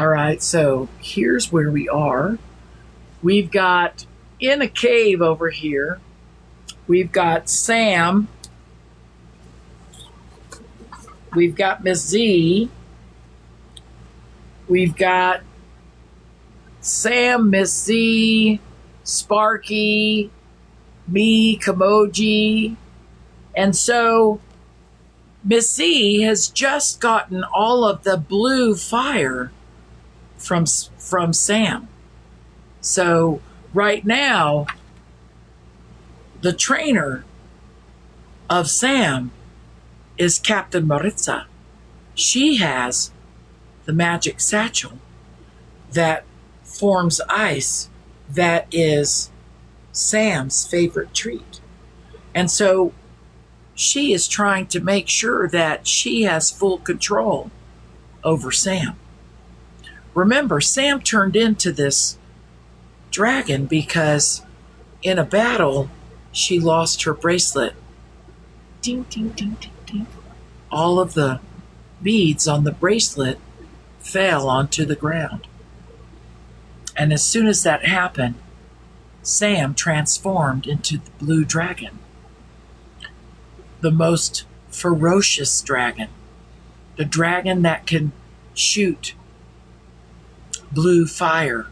All right, so here's where we are. We've got in a cave over here, we've got Sam, we've got Miss Z, we've got Sam, Miss Z, Sparky, me, Kamoji. And so Miss Z has just gotten all of the blue fire from Sam. So right now, the trainer of Sam is Captain Maritza. She has the magic satchel that forms ice that is Sam's favorite treat. And so she is trying to make sure that she has full control over Sam. Remember, Sam turned into this dragon because in a battle, she lost her bracelet. Ding, ding, ding, ding, ding. All of the beads on the bracelet fell onto the ground. And as soon as that happened, Sam transformed into the blue dragon, the most ferocious dragon, the dragon that can shoot blue fire,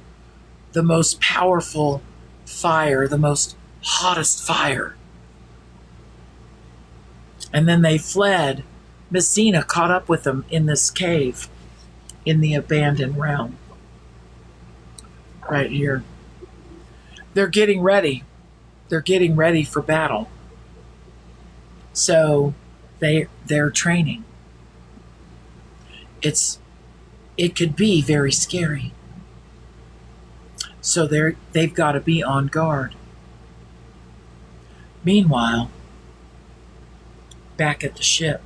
the most powerful fire, the most hottest fire. And then they fled. Miss Xena caught up with them in this cave in the abandoned realm. Right here. They're getting ready. They're getting ready for battle. So they're training. It could be very scary. So they've got to be on guard. Meanwhile, back at the ship,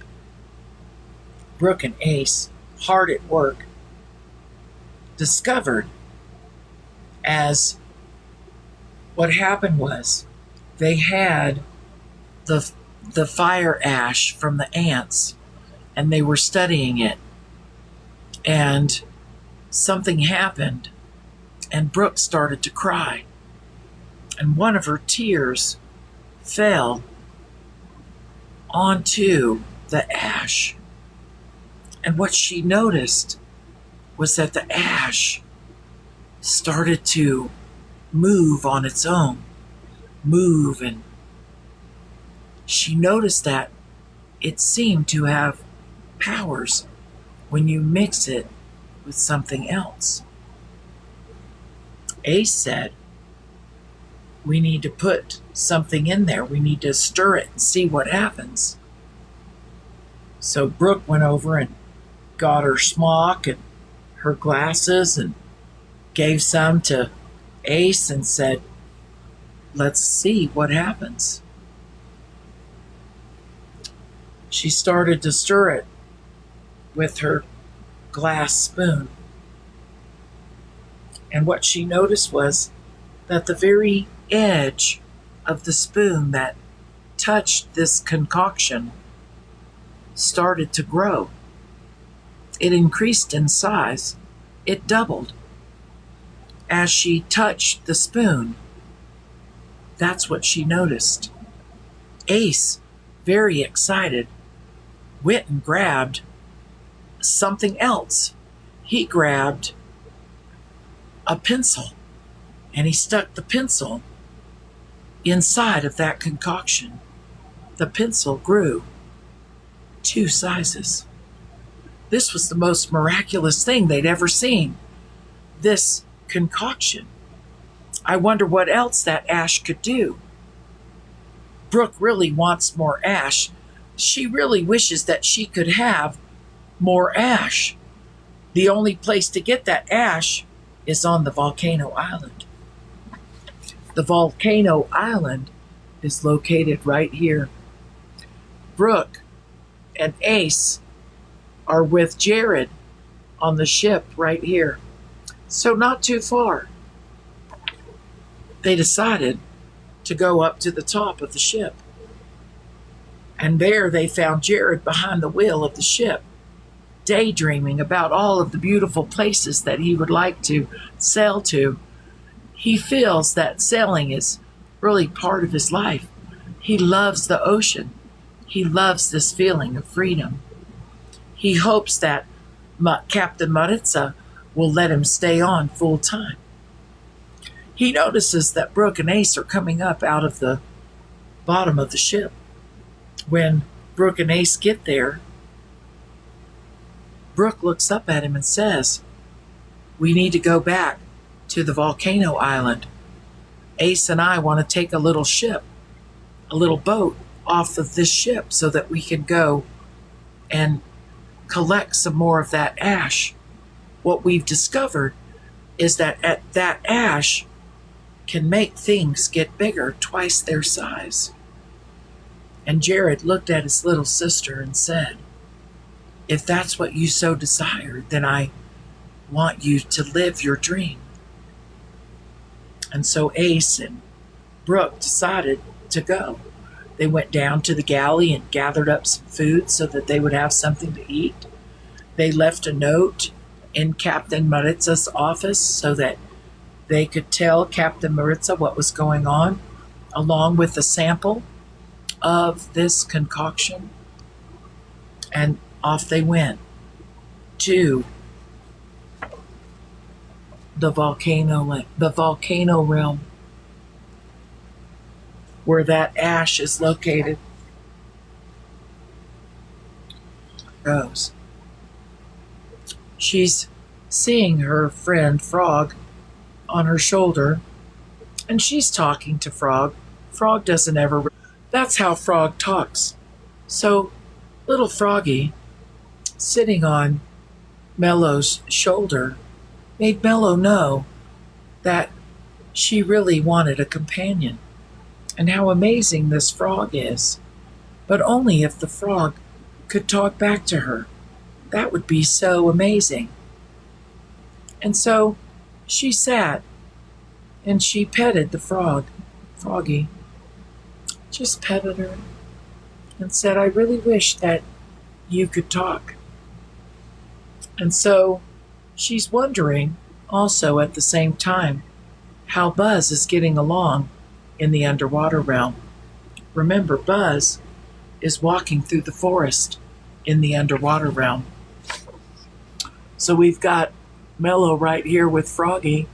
Brooke and Ace, hard at work, discovered as what happened was they had the fire ash from the ants and they were studying it. And something happened, and Brooke started to cry. And one of her tears fell onto the ash. And what she noticed was that the ash started to move on its own, and she noticed that it seemed to have powers when you mix it with something else. Ace said, we need to put something in there. We need to stir it and see what happens. So Brooke went over and got her smock and her glasses and gave some to Ace and said, let's see what happens. She started to stir it with her glass spoon. And what she noticed was that the very edge of the spoon that touched this concoction started to grow. It increased in size. It doubled. As she touched the spoon, that's what she noticed. Ace, very excited, went and grabbed something else. He grabbed a pencil and he stuck the pencil inside of that concoction. The pencil grew 2 sizes. This was the most miraculous thing they'd ever seen. This concoction. I wonder what else that ash could do. Brooke really wants more ash. She really wishes that she could have more ash. The only place to get that ash is on the volcano island. The volcano island is located right here. Brooke and Ace are with Jared on the ship right here. So not too far. They decided to go up to the top of the ship. And there they found Jared behind the wheel of the ship. daydreaming about all of the beautiful places that he would like to sail to. He feels that sailing is really part of his life. He loves the ocean. He loves this feeling of freedom. He hopes that Captain Maritza will let him stay on full time. He notices that Brooke and Ace are coming up out of the bottom of the ship. When Brooke and Ace get there, Brooke looks up at him and says, "We need to go back to the volcano island. Ace and I want to take a little ship, a little boat off of this ship so that we can go and collect some more of that ash. What we've discovered is that that ash can make things get bigger, twice their size." And Jared looked at his little sister and said, "If that's what you so desire, then I want you to live your dream." And so Ace and Brooke decided to go. They went down to the galley and gathered up some food so that they would have something to eat. They left a note in Captain Maritza's office so that they could tell Captain Maritza what was going on, along with a sample of this concoction. And off they went to the volcano realm where that ash is located. Goes. She's seeing her friend Frog on her shoulder, and she's talking to Frog. Frog doesn't ever. That's how Frog talks. So little Froggy, sitting on Mellow's shoulder, made Mellow know that she really wanted a companion, and how amazing this frog is. But only if the frog could talk back to her. That would be so amazing. And so she sat and she petted the frog, Froggy, just petted her and said, "I really wish that you could talk." And so she's wondering also at the same time how Buzz is getting along in the underwater realm. Remember, Buzz is walking through the forest in the underwater realm. So we've got Mellow right here with Froggy,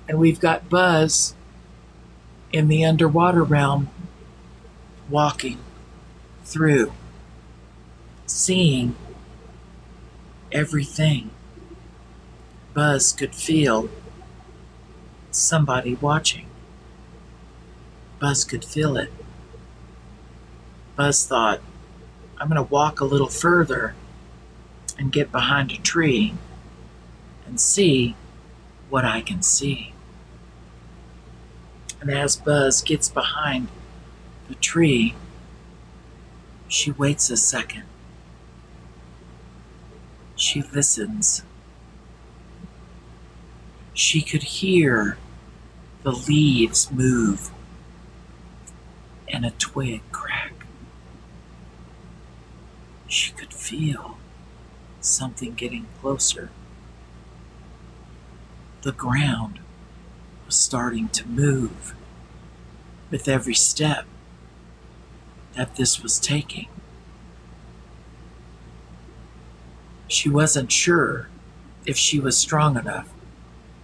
and we've got Buzz in the underwater realm walking through, seeing everything. Buzz could feel somebody watching. Buzz could feel it. Buzz thought, "I'm going to walk a little further and get behind a tree and see what I can see." And as Buzz gets behind the tree, she waits a second. She listens. She could hear the leaves move and a twig crack. She could feel something getting closer. The ground was starting to move with every step that this was taking. She wasn't sure if she was strong enough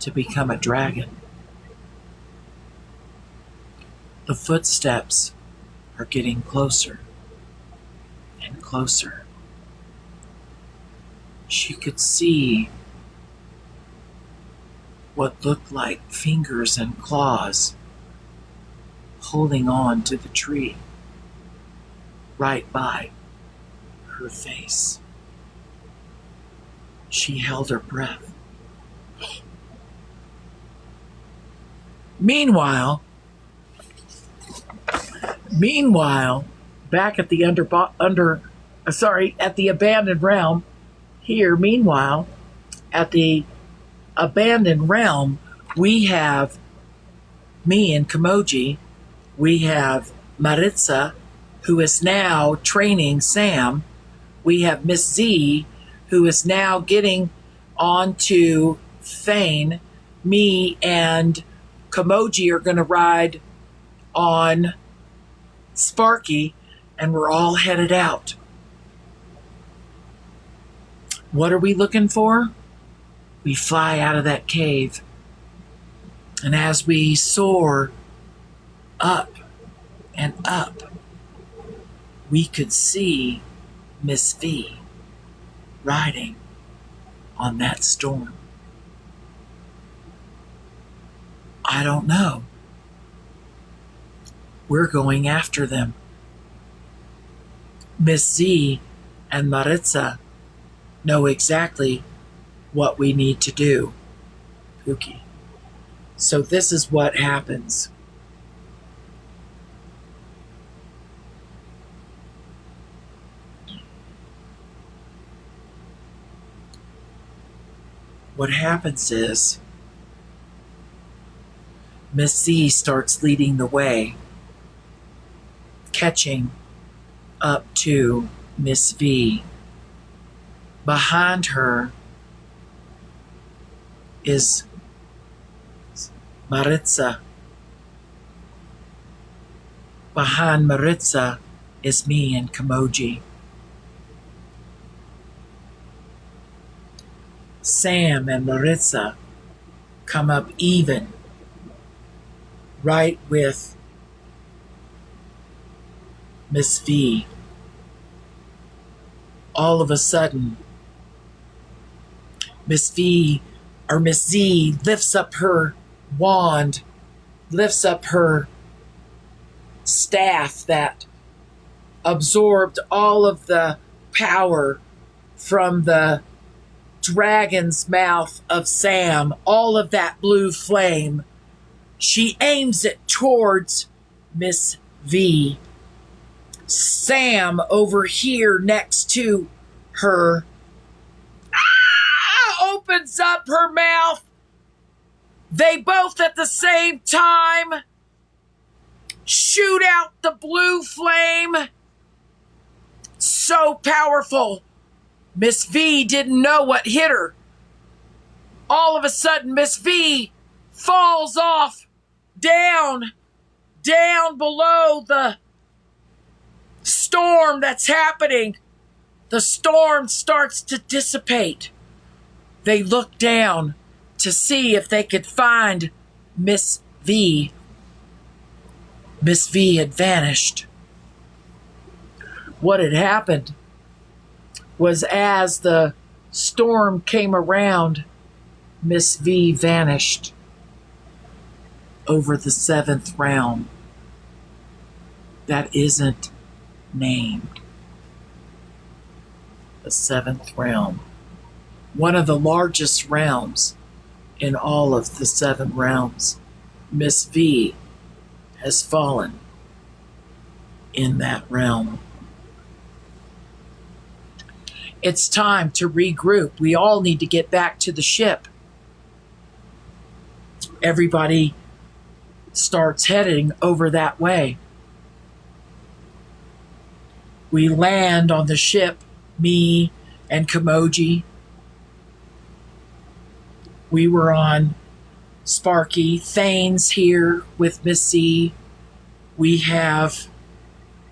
to become a dragon. The footsteps are getting closer and closer. She could see what looked like fingers and claws holding on to the tree right by her face. She held her breath. Meanwhile, back at the at the abandoned realm, meanwhile, at the abandoned realm, we have me and Kimoji. We have Maritza, who is now training Sam. We have Miss Z, who is now getting onto Thane. Me and Kamoji are going to ride on Sparky, and we're all headed out. What are we looking for? We fly out of that cave. And as we soar up and up, we could see Miss V riding on that storm. I don't know. We're going after them. Miss Z and Maritza know exactly what we need to do. Pookie. So this is what happens. What happens is Miss Z starts leading the way, catching up to Miss V. Behind her is Maritza. Behind Maritza is me and Kamoji. Sam and Maritza come up even, right with Miss V. All of a sudden, Miss Z lifts up her wand, lifts up her staff that absorbed all of the power from the dragon's mouth of Sam, all of that blue flame. She aims it towards Miss V. Sam over here next to her opens up her mouth. They both at the same time shoot out the blue flame. So powerful. Miss V didn't know what hit her. All of a sudden, Miss V falls off down below the storm that's happening. The storm starts to dissipate. They look down to see if they could find Miss V. Miss V had vanished. What had happened was as the storm came around, Miss V vanished over the 7th realm that isn't named. The 7th realm. One of the largest realms in all of the 7 realms. Miss V has fallen in that realm. It's time to regroup. We all need to get back to the ship. Everybody starts heading over that way. We land on the ship, me and Kamoji. We were on Sparky. Thane's here with Miss Z. We have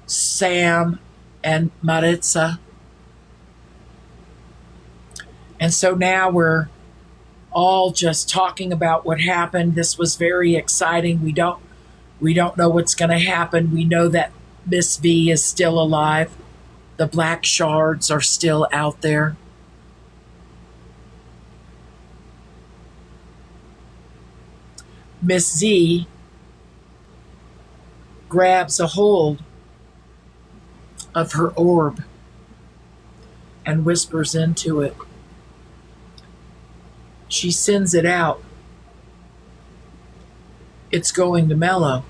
Sam and Maritza. And so now we're all just talking about what happened. This was very exciting. We don't know what's going to happen. We know that Miss V is still alive. The black shards are still out there. Miss Z grabs a hold of her orb and whispers into it. She sends it out. It's going to Mello.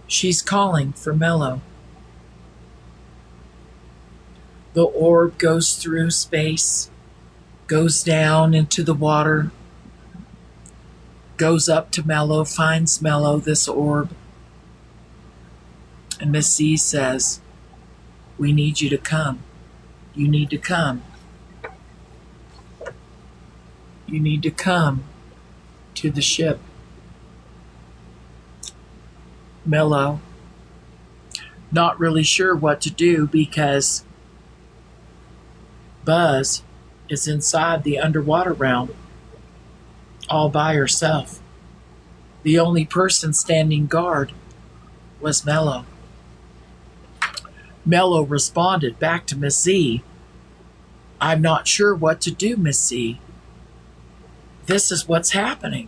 She's calling for Mello. The orb goes through space, goes down into the water, goes up to Mello, finds Mello, this orb. And Miss Z says, "We need you to come. You need to come." You need to come to the ship. Mello, not really sure what to do because Buzz is inside the underwater realm all by herself. The only person standing guard was Mello. Mello responded back to Miss Z, I'm not sure what to do, Miss Z. This is what's happening.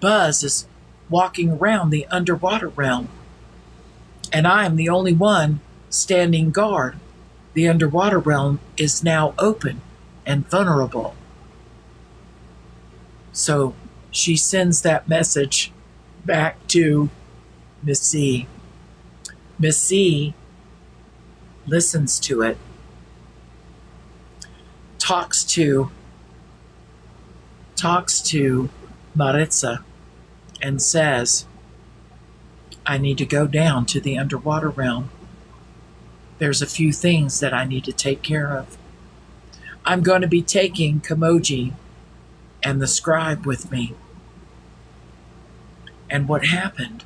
Buzz is walking around the underwater realm, and I am the only one standing guard. The underwater realm is now open and vulnerable. So she sends that message back to Miss Z. Miss Z listens to it, talks to Maritza and says, I need to go down to the underwater realm. There's a few things that I need to take care of. I'm going to be taking Kamoji and the scribe with me. And what happened?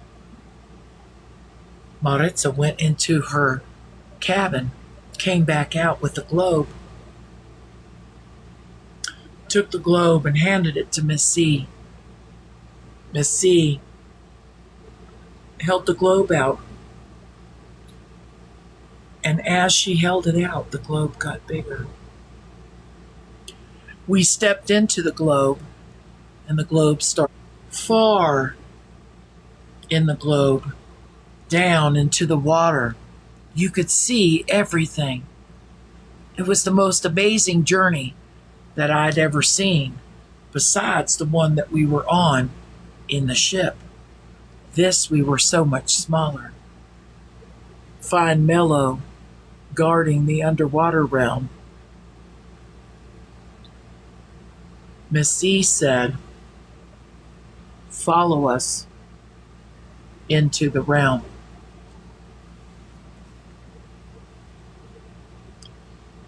Maritza went into her cabin, came back out with the globe, took the globe and handed it to Miss C. Miss C held the globe out, and as she held it out, the globe got bigger. We stepped into the globe, and the globe started far in the globe, down into the water. You could see everything. It was the most amazing journey that I'd ever seen, besides the one that we were on in the ship. This, we were so much smaller. Find Mello guarding the underwater realm. Miss C said, follow us into the realm.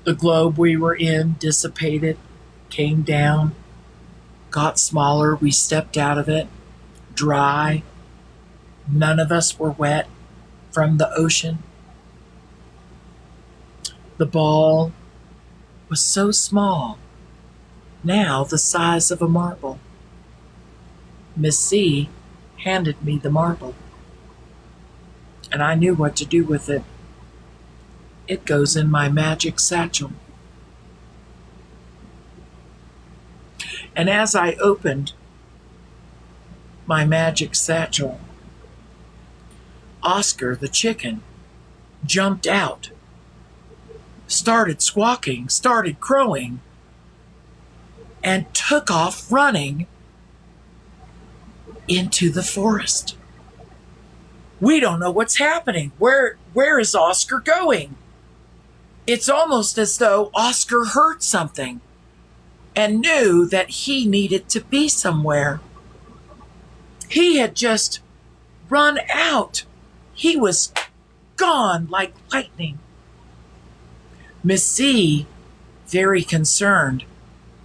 The globe we were in dissipated, came down, got smaller. We stepped out of it, dry. None of us were wet from the ocean. The ball was so small, now the size of a marble. Miss C handed me the marble, and I knew what to do with it. It goes in my magic satchel. And as I opened my magic satchel, Oscar the chicken jumped out, started squawking, started crowing, and took off running into the forest. We don't know what's happening. Where is Oscar going? It's almost as though Oscar heard something and knew that he needed to be somewhere. He had just run out. He was gone like lightning. Miss C, very concerned,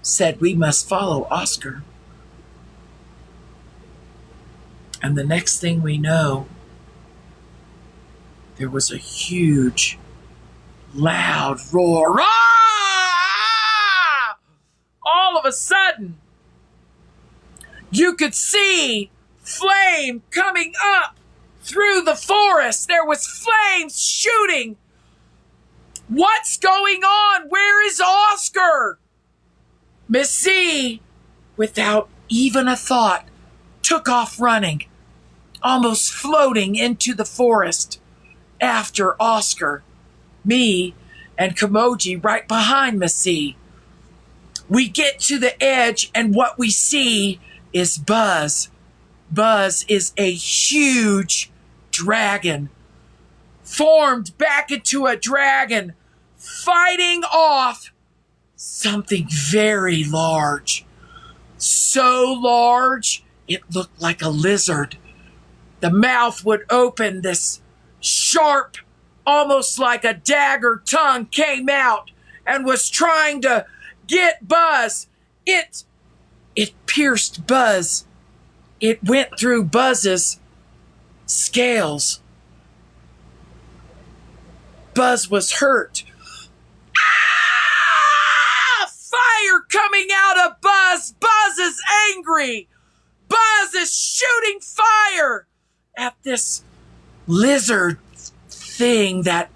said we must follow Oscar. And the next thing we know, there was a huge, loud roar. Ah! All of a sudden, you could see flame coming up through the forest. There was flames shooting. What's going on? Where is Oscar? Miss C, without even a thought, took off running, almost floating into the forest after Oscar. Me and Kamoji right behind Miss C. We get to the edge, and what we see is Buzz. Buzz is a huge dragon, formed back into a dragon, fighting off something very large. So large, it looked like a lizard. The mouth would open, this sharp, almost like a dagger tongue came out and was trying to get Buzz. It it pierced Buzz. It went through Buzz's scales. Buzz was hurt. Ah! Fire coming out of Buzz. Buzz is angry. Buzz is shooting fire at this lizard thing that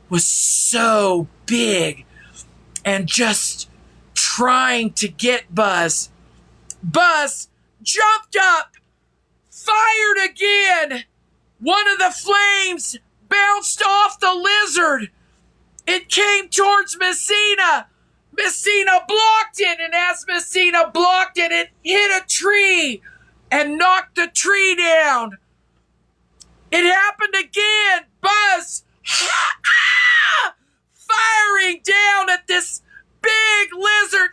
was so big and just trying to get Buzz. Buzz jumped up, fired again. One of the flames bounced off the lizard. It came towards Messina. Messina blocked it, and as Messina blocked it, it hit a tree and knocked the tree down. It happened again. Buzz firing down at this big lizard.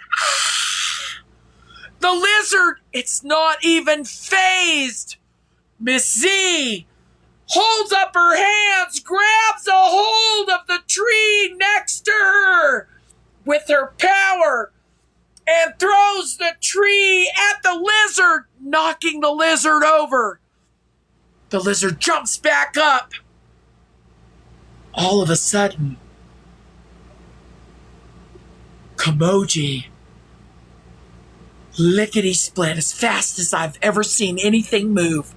The lizard, it's not even phased. Miss Z holds up her hands, grabs a hold of the tree next to her with her power, and throws the tree at the lizard, knocking the lizard over. The lizard jumps back up. All of a sudden, Kamoji lickety-split as fast as I've ever seen anything move.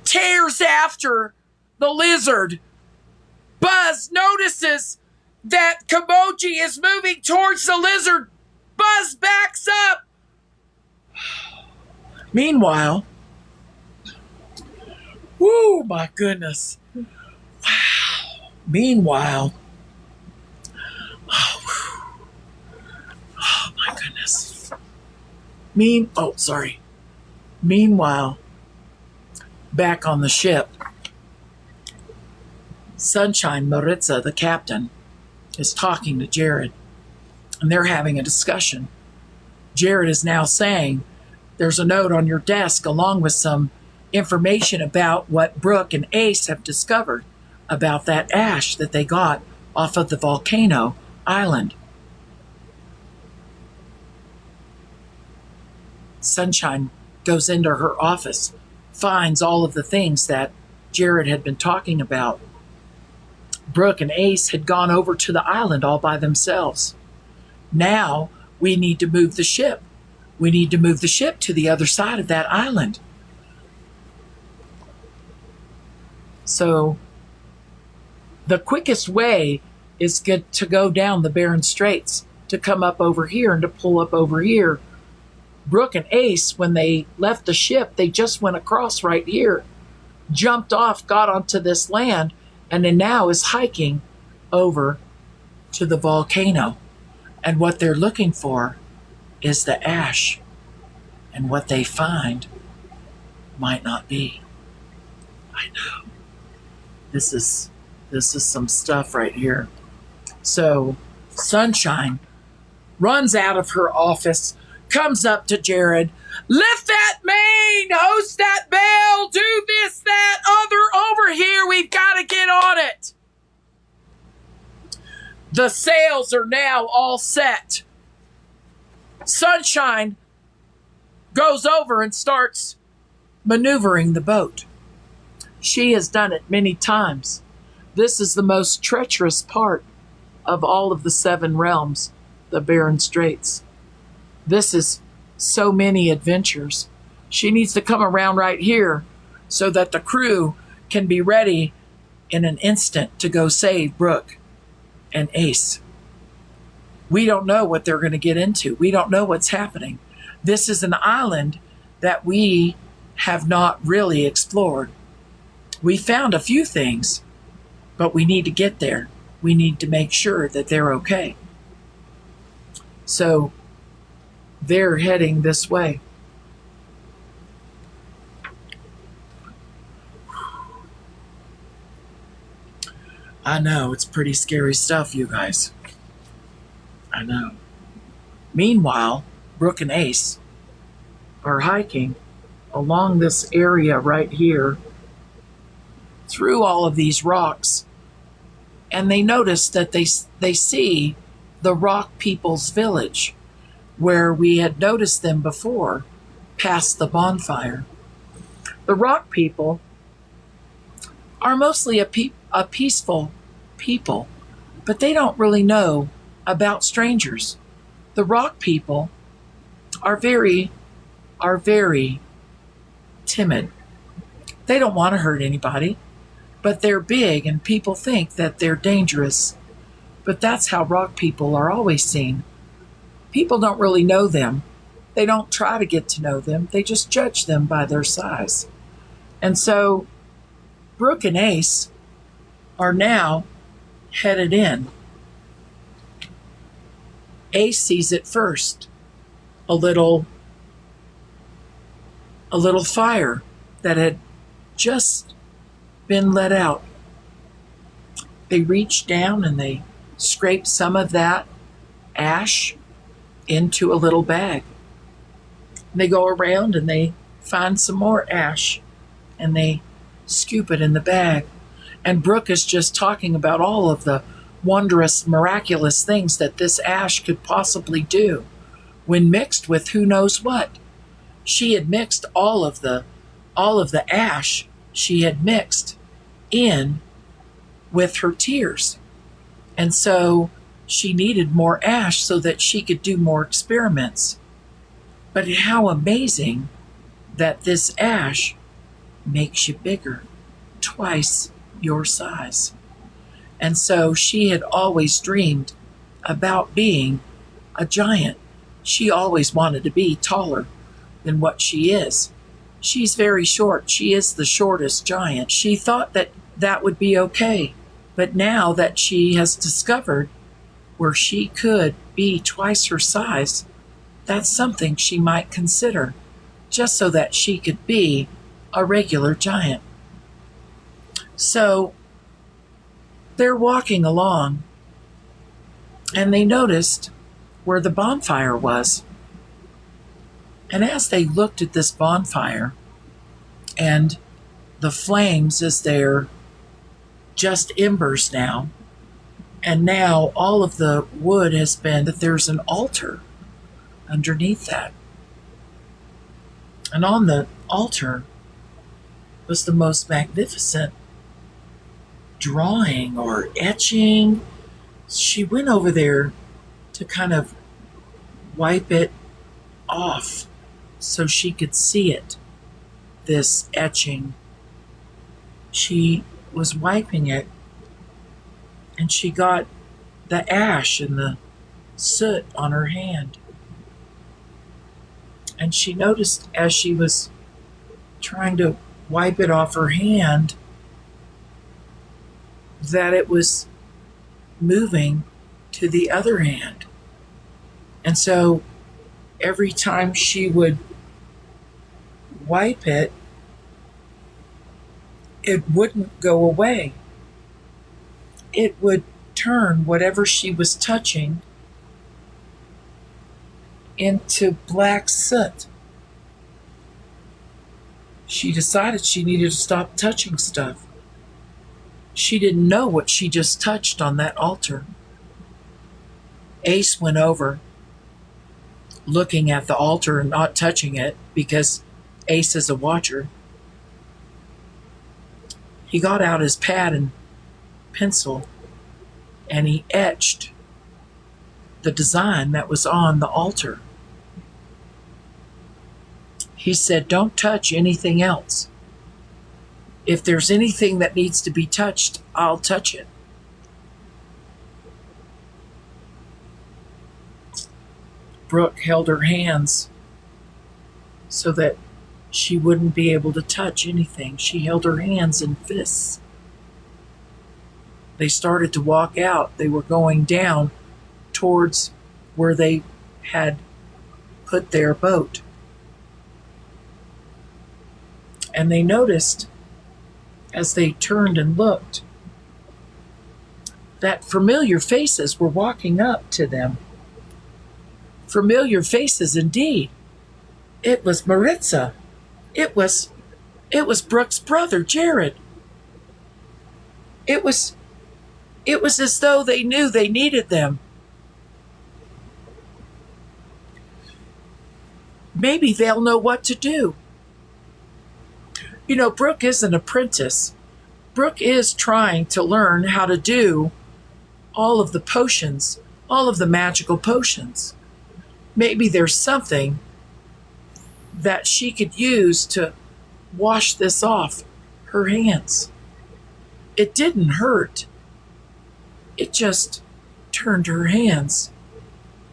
Tears after the lizard. Buzz notices that Kamoji is moving towards the lizard. Buzz backs up. Meanwhile, whoo, my goodness. Wow. Meanwhile, oh my goodness. Meanwhile, back on the ship, Sunshine Maritza, the captain, is talking to Jared, and they're having a discussion. Jared is now saying, there's a note on your desk along with some information about what Brooke and Ace have discovered about that ash that they got off of the volcano island. Sunshine goes into her office, finds all of the things that Jared had been talking about. Brooke and Ace had gone over to the island all by themselves. Now we need to move the ship. We need to move the ship to the other side of that island. So the quickest way is to go down the Bering Straits, to come up over here and to pull up over here. Brooke and Ace, when they left the ship, they just went across right here, jumped off, got onto this land, and then now is hiking over to the volcano. And what they're looking for is the ash. And what they find might not be. I know. This is some stuff right here. So Sunshine runs out of her office, comes up to Jared. Lift that main, host that bell, do this, that, other, over here. We've got to get on it. The sails are now all set. Sunshine goes over and starts maneuvering the boat. She has done it many times. This is the most treacherous part of all of the 7 realms, the Bering Straits. This is so many adventures. She needs to come around right here so that the crew can be ready in an instant to go save Brooke and Ace. We don't know what they're going to get into. We don't know what's happening. This is an island that we have not really explored. We found a few things, but we need to get there. We need to make sure that they're okay. So they're heading this way. I know, it's pretty scary stuff, you guys. I know. Meanwhile, Brooke and Ace are hiking along this area right here through all of these rocks, and they notice that they see the Rock People's Village. where we had noticed them before, past the bonfire. The rock people are mostly a peaceful people, but they don't really know about strangers. The rock people are very timid. They don't want to hurt anybody, but they're big and people think that they're dangerous. But that's how rock people are always seen. People don't really know them. They don't try to get to know them. They just judge them by their size. And so Brooke and Ace are now headed in. Ace sees it first. A little fire that had just been let out. They reach down and they scrape some of that ash into a little bag. They go around and they find some more ash and they scoop it in the bag. And Brooke is just talking about all of the wondrous, miraculous things that this ash could possibly do when mixed with who knows what. She had mixed all of the ash she had mixed in with her tears. And so she needed more ash so that she could do more experiments. But how amazing that this ash makes you bigger, twice your size. And so she had always dreamed about being a giant. She always wanted to be taller than what she is. She's very short. She is the shortest giant. She thought that that would be okay. But now that she has discovered where she could be twice her size, that's something she might consider, just so that she could be a regular giant. So they're walking along, and they noticed where the bonfire was. And as they looked at this bonfire, and the flames as they're just embers now, and now all of the wood has been, that there's an altar underneath that. And on the altar was the most magnificent drawing or etching. She went over there to kind of wipe it off so she could see it, this etching. She was wiping it, and she got the ash and the soot on her hand. And she noticed as she was trying to wipe it off her hand that it was moving to the other hand. And so every time she would wipe it, it wouldn't go away. It would turn whatever she was touching into black soot. She decided she needed to stop touching stuff. She didn't know what she just touched on that altar. Ace went over, looking at the altar and not touching it because Ace is a watcher. He got out his pad and pencil and he etched the design that was on the altar. He said, "Don't touch anything else. If there's anything that needs to be touched, I'll touch it." Brooke held her hands so that she wouldn't be able to touch anything. She held her hands in fists. They started to walk out. They were going down towards where they had put their boat. And they noticed, as they turned and looked, that familiar faces were walking up to them. Familiar faces indeed. It was Maritza. It was Brooke's brother, Jared. It was as though they knew they needed them. maybe they'll know what to do. You know, Brooke is an apprentice. Brooke is trying to learn how to do all of the potions, all of the magical potions. Maybe there's something that she could use to wash this off her hands. It didn't hurt. It just turned her hands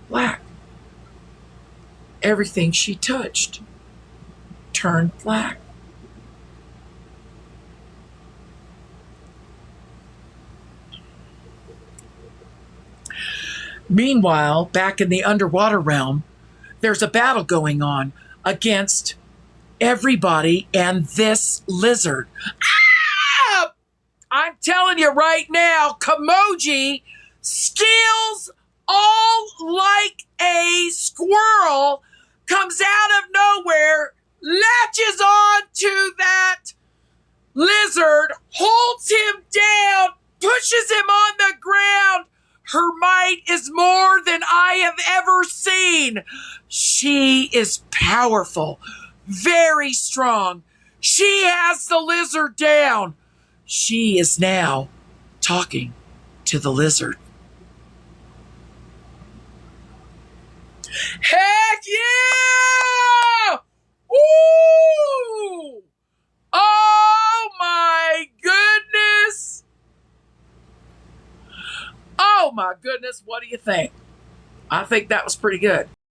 black. Everything she touched turned black. Meanwhile, back in the underwater realm, there's a battle going on against everybody and this lizard. Ah! I'm telling you right now, Kimoji skills all like a squirrel, comes out of nowhere, latches on to that lizard, holds him down, pushes him on the ground. Her might is more than I have ever seen. She is powerful, very strong. She has the lizard down. She is now talking to the lizard. Heck yeah! Woo! Oh my goodness! Oh my goodness, what do you think? I think that was pretty good.